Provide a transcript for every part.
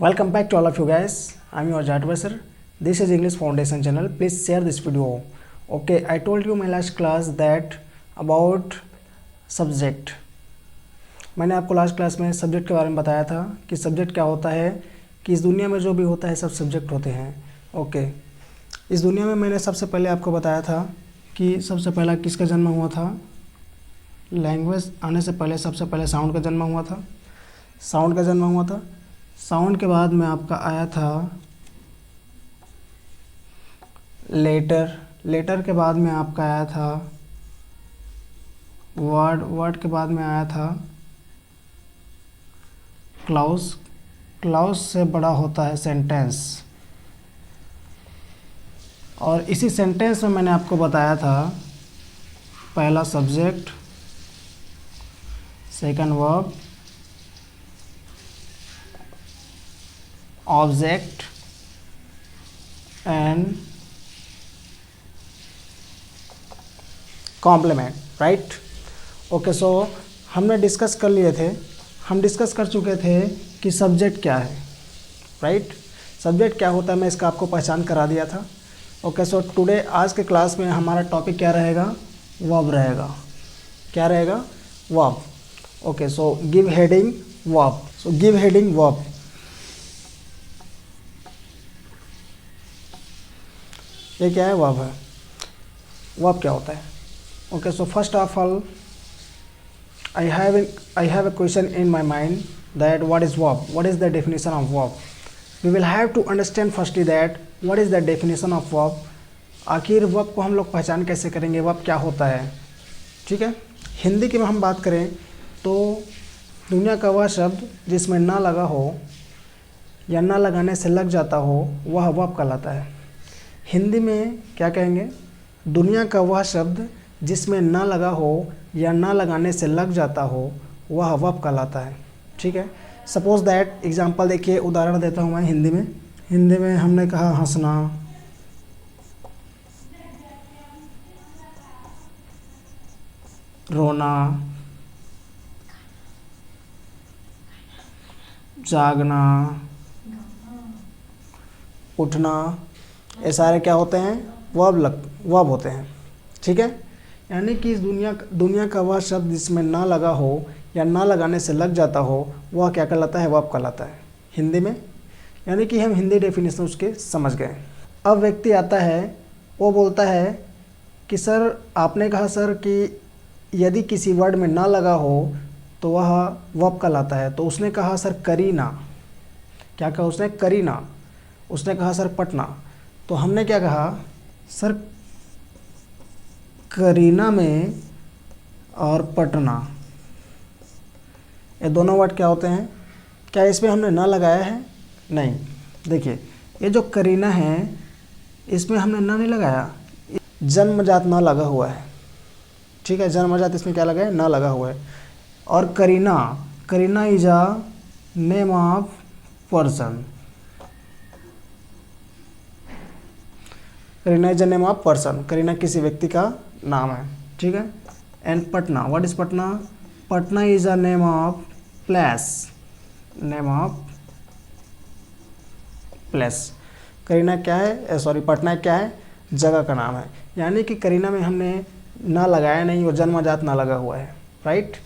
Welcome back to all of you guys. I'm your advisor. This is English Foundation channel. Please share this video. Okay, I told you my last class that about subject. मैंने आपको last class में subject के बारे में बताया था कि subject क्या होता है, कि इस दुनिया में जो भी होता है सब सब्जेक्ट होते हैं. ओके, इस दुनिया में मैंने सबसे पहले आपको बताया था कि सबसे पहला किसका जन्म हुआ था. लैंग्वेज आने से पहले सबसे पहले साउंड का जन्म हुआ था. साउंड का जन्म हुआ था. साउंड के बाद में आपका आया था लेटर. लेटर के बाद में आपका आया था वर्ड. वर्ड के बाद में आया था क्लाउज. क्लाउज से बड़ा होता है सेंटेंस. और इसी सेंटेंस में मैंने आपको बताया था पहला subject, second verb, object and complement. Right. Okay, so हमने डिस्कस कर लिए थे, हम डिस्कस कर चुके थे कि सब्जेक्ट क्या है. राइट. सब्जेक्ट क्या होता है, मैं इसका आपको पहचान करा दिया था. ओके, सो टुडे आज के क्लास में हमारा टॉपिक क्या रहेगा, वर्ब रहेगा. क्या रहेगा, verb. Okay, so give heading verb. So give heading verb. ये क्या है, वर्ब है. वर्ब क्या होता है. Okay, so first of all I have a question in my mind that what is verb, what is the definition of verb. We will have to understand firstly that what is the definition of verb. आखिर verb को हम लोग पहचान कैसे करेंगे, verb क्या होता है. ठीक है. हिंदी की में हम बात करें तो दुनिया का वह शब्द जिसमें ना लगा हो या ना लगाने से लग जाता हो वह verb कहलाता है. हिंदी में क्या कहेंगे, दुनिया का वह शब्द जिसमें ना लगा हो या ना लगाने से लग जाता हो वह वर्ब कहलाता है. ठीक है. सपोज दैट एग्जांपल देखिए, उदाहरण देता हूँ मैं हिंदी में. हिंदी में हमने कहा हंसना, रोना, जागना, उठना, ये सारे क्या होते हैं, वर्ब होते हैं. ठीक है. यानी कि इस दुनिया का वह शब्द जिसमें ना लगा हो या ना लगाने से लग जाता हो वह क्या कहलाता है, वर्ब कहलाता है हिंदी में. यानी कि हम हिंदी डेफिनेशन उसके समझ गए. अब व्यक्ति आता है, वो बोलता है कि सर आपने कहा सर कि यदि किसी वर्ड में ना लगा हो तो वह वर्ब कहलाता है. तो उसने कहा सर करीना. क्या कहा उसने, करीना. उसने कहा सर पटना. तो हमने क्या कहा, सर करीना में और पटना ये दोनों वर्ड क्या होते हैं. क्या इसमें हमने ना लगाया है, नहीं. देखिए ये जो करीना है इसमें हमने ना नहीं लगाया, जन्मजात ना लगा हुआ है. ठीक है. जन्मजात इसमें क्या लगा है, ना लगा हुआ है. और Kareena, Kareena is a name of person. Kareena is a name of person. Kareena किसी व्यक्ति का नाम है. ठीक है. And Patna, what is Patna. Patna is a name of place. Name of place. Kareena क्या है, सॉरी पटना क्या है, जगह का नाम है. यानी कि करीना में हमने ना लगाया नहीं, वो जन्मजात ना लगा हुआ है. राइट.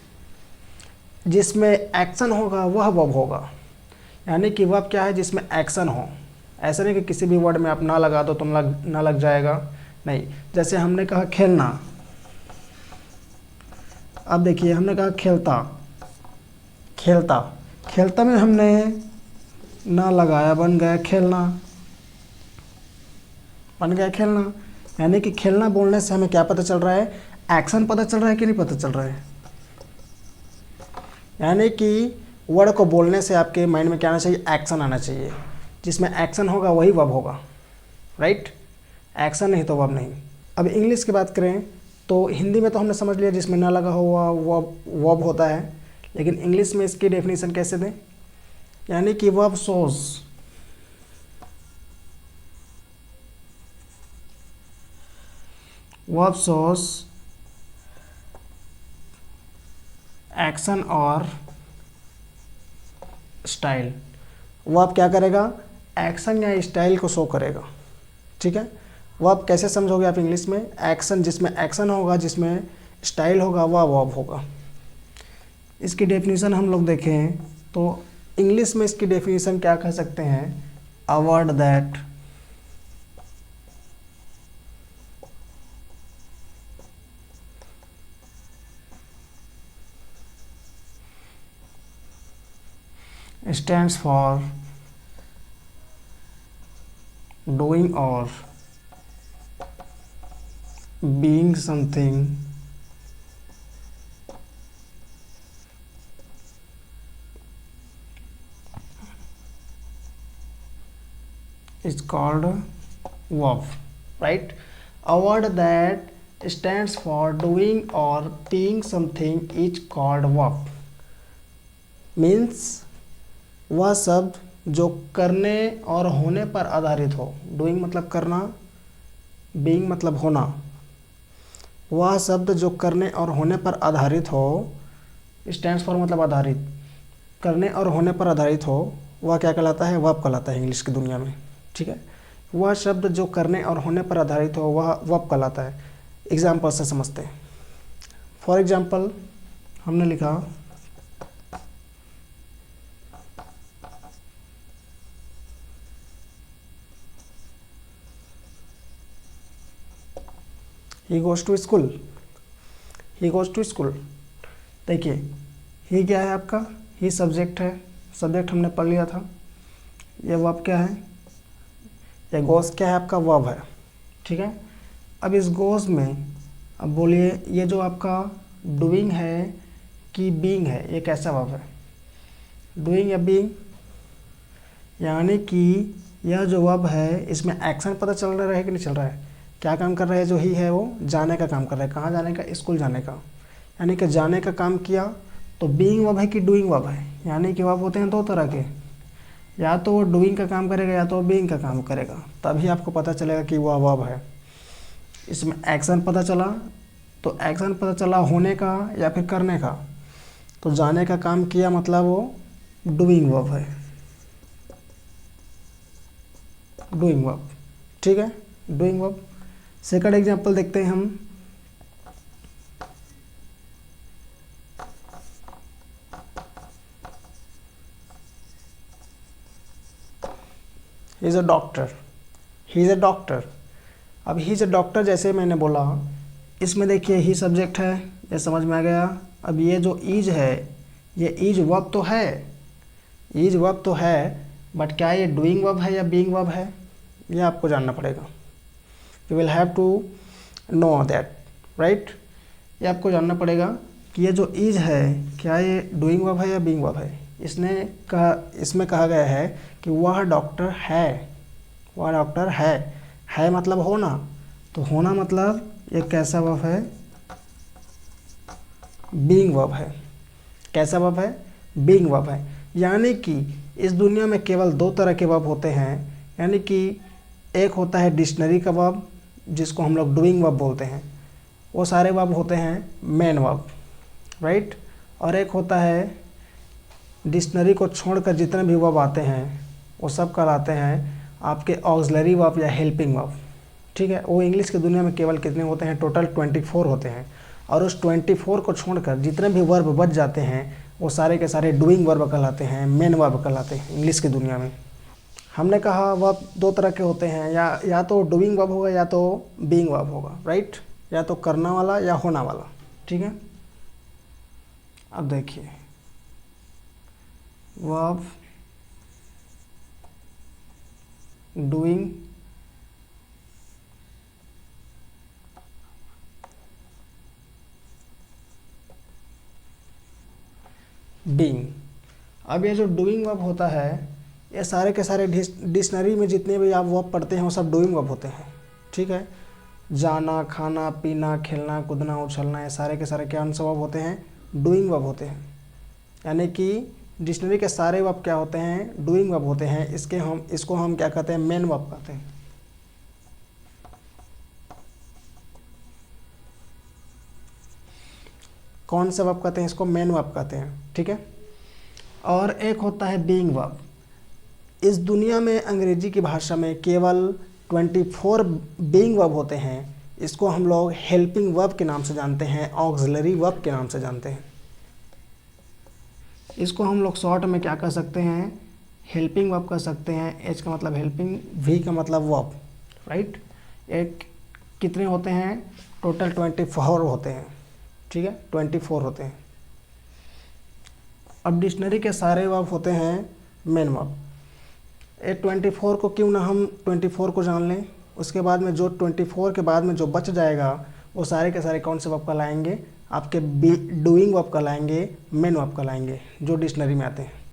जिसमें एक्शन होगा वह वर्ब होगा. यानी कि वर्ब क्या है, जिसमें एक्शन हो. ऐसा नहीं कि किसी भी वर्ड में आप ना लगा दो तो ना लग जाएगा, नहीं. जैसे हमने कहा खेलना. अब देखिए हमने कहा खेलता. खेलता, खेलता में हमने ना लगाया, बन गया खेलना. बन गया खेलना. यानी कि खेलना बोलने से हमें क्या पता चल रहा है, एक्शन पता चल रहा है कि नहीं पता चल रहा है. यानी कि वर्ड को बोलने से आपके माइंड में क्या आना चाहिए, एक्शन आना चाहिए. जिसमें एक्शन होगा वही वर्ब होगा. राइट. एक्शन नहीं तो वर्ब नहीं. अब इंग्लिश की बात करें तो हिंदी में तो हमने समझ लिया जिसमें ना लगा हुआ वर्ब होता है. लेकिन इंग्लिश में इसकी डेफिनेशन कैसे दें. यानी कि verb shows, verb shows action और स्टाइल. वर्ब क्या करेगा, एक्शन या स्टाइल को शो करेगा। ठीक है, वर्ब कैसे समझोगे आप इंग्लिश में, एक्शन जिसमें एक्शन होगा, जिसमें स्टाइल होगा, वह वर्ब होगा। इसकी डेफिनेशन हम लोग देखें तो इंग्लिश में इसकी डेफिनेशन क्या कह सकते हैं, a word that stands for doing or being something is called verb, right? A word that stands for doing or being something is called verb. Means वह शब्द जो करने और होने पर आधारित हो, डूइंग मतलब करना, बीइंग मतलब होना, वह शब्द जो करने और होने पर आधारित हो, स्टैंड्स फॉर मतलब आधारित, करने और होने पर आधारित हो, वह क्या कहलाता है, वर्ब कहलाता है इंग्लिश की दुनिया में। ठीक है, वह शब्द जो करने और होने पर आधारित हो वह वर्ब कहलाता है। एग्जाम्पल से समझते हैं। फॉर एग्जाम्पल हमने लिखा he goes to school, he goes to school. देखिए ही क्या है आपका, ही सब्जेक्ट है, सब्जेक्ट हमने पढ़ लिया था। ये वर्ब क्या है, ये गोज़ क्या है आपका, वर्ब है। ठीक है, अब इस गोज़ में अब बोलिए ये जो आपका डूइंग है कि बीइंग है, ये कैसा वर्ब है, डूइंग या बीइंग, यानी कि यह जो वर्ब है इसमें एक्शन पता चल रहा है कि नहीं चल रहा है, क्या काम कर रहा है, जो ही है वो जाने का काम कर रहा है। कहाँ जाने का, स्कूल जाने का, यानी कि जाने का काम किया। तो बीइंग वर्ब है कि डूइंग वर्ब है, यानी कि वर्ब होते हैं दो तरह के, या तो वो डूइंग का काम करेगा या तो वो बीइंग का काम करेगा, तभी आपको पता चलेगा कि वह वर्ब है। इसमें एक्शन पता चला, तो एक्शन पता चला होने का या फिर करने का, तो जाने का काम किया मतलब वो डूइंग वर्ब है, डूइंग वर्ब। ठीक है, डूइंग वर्ब। सेकंड एग्जांपल देखते हैं हम। He is a doctor, he is a doctor. अब ही इज़ अ डॉक्टर जैसे मैंने बोला, इसमें देखिए ही सब्जेक्ट है, ये समझ में आ गया। अब ये जो इज है, ये इज वर्ब तो है, इज वर्ब तो है, बट क्या ये डूइंग वर्ब है या बीइंग वर्ब है, ये आपको जानना पड़ेगा। You will have to know that, right. ये आपको जानना पड़ेगा कि ये जो इज है क्या ये डूइंग वर्ब है या बीइंग वर्ब है। इसमें कहा गया है कि वह डॉक्टर है, वह डॉक्टर है मतलब होना, तो होना मतलब ये कैसा वर्ब है, बीइंग वर्ब है। कैसा वर्ब है, बीइंग वर्ब है। यानी कि इस दुनिया में केवल दो तरह के वर्ब होते हैं, यानी कि एक होता है डिक्शनरी का वर्ब जिसको हम लोग डूइंग वर्ब बोलते हैं, वो सारे वर्ब होते हैं मेन वर्ब, राइट। और एक होता है डिक्शनरी को छोड़कर जितने भी वर्ब आते हैं वो सब कहलाते हैं आपके ऑक्सिलरी वर्ब या हेल्पिंग वर्ब। ठीक है, वो इंग्लिश की दुनिया में केवल कितने होते हैं, टोटल 24 होते हैं। और उस 24 को छोड़कर जितने भी वर्ब बच जाते हैं वो सारे के सारे डूइंग वर्ब कहलाते हैं, मेन वर्ब कहलाते हैं इंग्लिश की दुनिया में। हमने कहा वर्ब दो तरह के होते हैं, या तो डूइंग वर्ब होगा या तो बीइंग वर्ब होगा, राइट, या तो करना वाला या होना वाला। ठीक है, अब देखिए वर्ब डूइंग बीइंग। अब ये जो डूइंग वर्ब होता है ये सारे के सारे डिक्शनरी में जितने भी आप वर्ब पढ़ते हैं वो सब डूइंग वर्ब होते हैं। ठीक है, जाना, खाना, पीना, खेलना, कूदना, उछलना, ये सारे के सारे क्या वर्ब होते हैं, डूइंग वर्ब होते हैं। यानी कि डिक्शनरी के सारे वर्ब क्या होते हैं, डूइंग वर्ब होते हैं। इसको हम क्या कहते हैं, मेन वर्ब कहते हैं। कौन सा वर्ब कहते हैं इसको, मेन वर्ब कहते हैं। ठीक है, और एक होता है बीइंग वर्ब। इस दुनिया में अंग्रेजी की भाषा में केवल 24 बीइंग वर्ब होते हैं। इसको हम लोग हेल्पिंग वर्ब के नाम से जानते हैं, ऑक्सिलरी वर्ब के नाम से जानते हैं। इसको हम लोग शॉर्ट में क्या कह सकते हैं, हेल्पिंग वर्ब कह सकते हैं। एच का मतलब हेल्पिंग, वी का मतलब वर्ब, राइट। एक कितने होते हैं, टोटल 24 होते हैं, ठीक है, 24 होते हैं। अब डिक्शनरी के सारे वर्ब होते हैं मेन वर्ब। 24 को क्यों ना हम 24 को जान लें, उसके बाद में जो 24 के बाद में जो बच जाएगा वो सारे के सारे कौन से वर्ब कहलाएंगे, आपके डूइंग वर्ब कहलाएंगे, मेन वर्ब कहलाएंगे, जो डिक्शनरी में आते हैं।